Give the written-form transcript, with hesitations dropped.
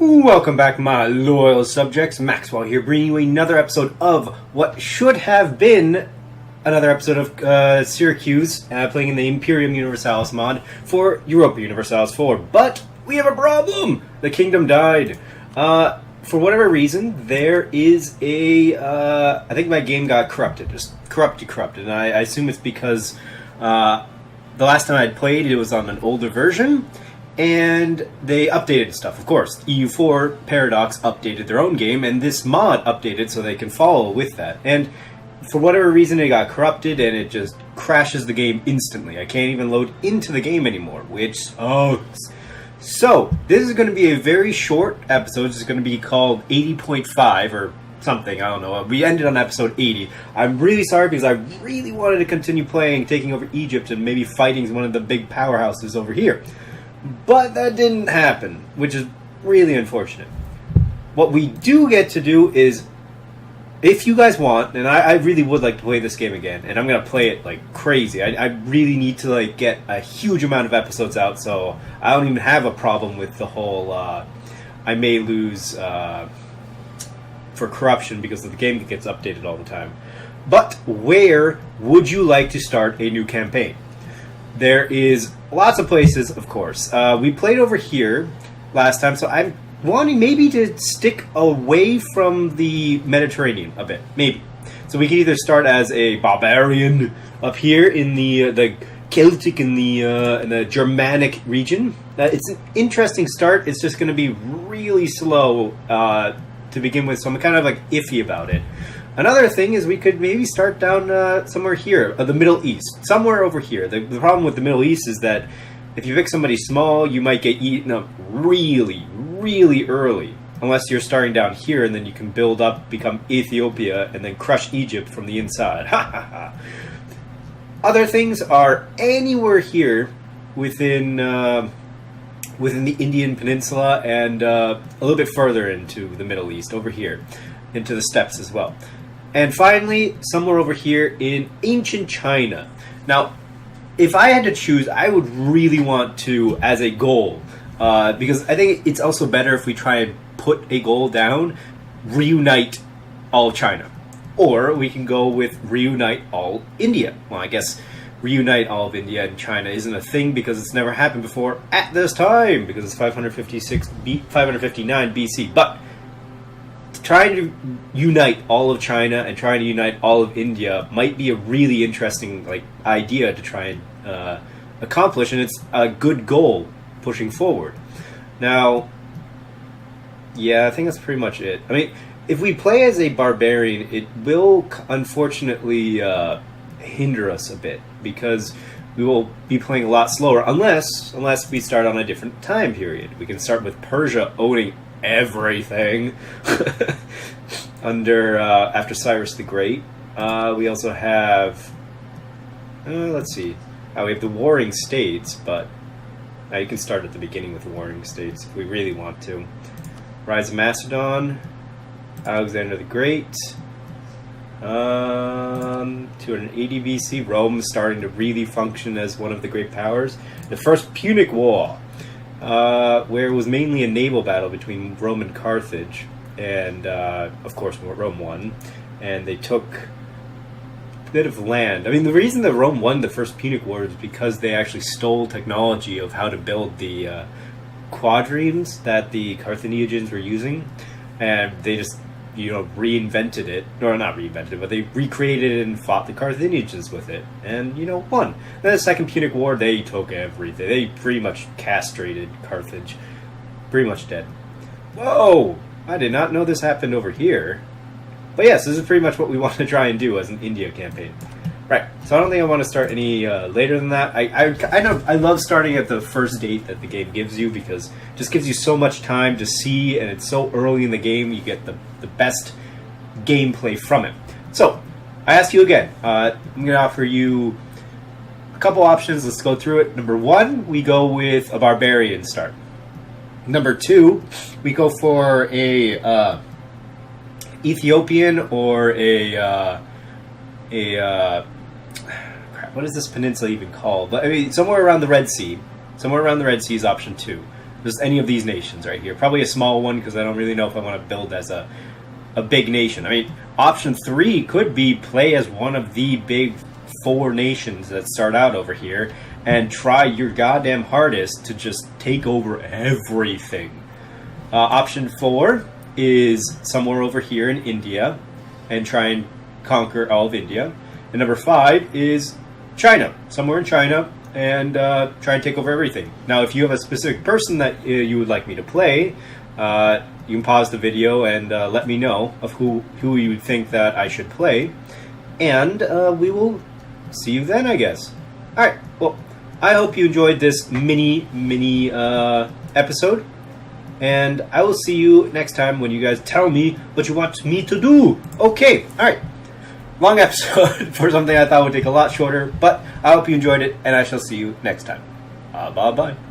Welcome back, my loyal subjects. MaxWAL here, bringing you another episode of what should have been another episode of Syracuse, playing in the Imperium Universalis mod for Europa Universalis 4. But we have a problem! The kingdom died. For whatever reason, there is a... I think my game got corrupted. Just corrupted. And I assume it's because the last time I played, it was on an older version. And they updated stuff, of course. EU4 Paradox updated their own game, and this mod updated so they can follow with that. And for whatever reason, it got corrupted, and it just crashes the game instantly. I can't even load into the game anymore, which sucks. So, this is going to be a very short episode. It's going to be called 80.5, or something, I don't know. We ended on episode 80. I'm really sorry because I really wanted to continue playing, taking over Egypt, and maybe fighting one of the big powerhouses over here. But that didn't happen, which is really unfortunate. What we do get to do is, if you guys want, and I really would like to play this game again, and I'm going to play it like crazy. I really need to like get a huge amount of episodes out, so I don't even have a problem with the whole I may lose for corruption because the game gets updated all the time. But where would you like to start a new campaign? There is lots of places, of course. We played over here last time, so I'm wanting maybe to stick away from the Mediterranean a bit, maybe. So we can either start as a barbarian up here in the Celtic and the Germanic region. It's an interesting start. It's just going to be really slow to begin with, so I'm kind of like iffy about it. Another thing is we could maybe start down somewhere here, the Middle East, somewhere over here. The problem with the Middle East is that if you pick somebody small, you might get eaten up really, really early. Unless you're starting down here and then you can build up, become Ethiopia, and then crush Egypt from the inside. Ha ha ha. Other things are anywhere here within the Indian Peninsula and a little bit further into the Middle East, over here, into the steppes as well. And finally, somewhere over here in ancient China. Now, if I had to choose, I would really want to, as a goal, because I think it's also better if we try and put a goal down, reunite all of China. Or we can go with reunite all India. Well, I guess reunite all of India and China isn't a thing because it's never happened before at this time, because it's 559 BC. But trying to unite all of China and trying to unite all of India might be a really interesting idea to try and accomplish, and it's a good goal pushing forward. Now, yeah, I think that's pretty much it. I mean, if we play as a barbarian, it will unfortunately hinder us a bit because we will be playing a lot slower unless we start on a different time period. We can start with Persia owning everything after Cyrus the Great. We also have let's see, we have the warring states, but you can start at the beginning with the warring states if we really want to. Rise of Macedon, Alexander the Great, 280 BC, Rome starting to really function as one of the great powers. The First Punic War, where it was mainly a naval battle between Rome and Carthage, and of course Rome won, and they took a bit of land. I mean, the reason that Rome won the First Punic War is because they actually stole technology of how to build the quadrimes that the Carthaginians were using, and they just reinvented it, or not reinvented it, but they recreated it and fought the Carthaginians with it, and won. Then the Second Punic War, they took everything. They pretty much castrated Carthage, pretty much dead. Whoa! I did not know this happened over here. But yes, this is pretty much what we want to try and do as an India campaign. Right, so I don't think I want to start any later than that. I love starting at the first date that the game gives you because it just gives you so much time to see, and it's so early in the game you get the best gameplay from it. So, I ask you again, I'm going to offer you a couple options. Let's go through it. Number one, we go with a barbarian start. Number two, we go for a Ethiopian or what is this peninsula even called? But I mean, somewhere around the Red Sea. Somewhere around the Red Sea is option two. Just any of these nations right here. Probably a small one because I don't really know if I want to build as a big nation. I mean, option 3 could be play as one of the big 4 nations that start out over here and try your goddamn hardest to just take over everything. Option 4 is somewhere over here in India and try and conquer all of India. And number 5 is China, somewhere in China, and try and take over everything. Now, if you have a specific person that you would like me to play, you can pause the video and let me know of who you would think that I should play, and we will see you then, I guess. Alright, well, I hope you enjoyed this mini episode, and I will see you next time when you guys tell me what you want me to do. Okay, alright. Long episode for something I thought would take a lot shorter, but I hope you enjoyed it, and I shall see you next time. Bye-bye.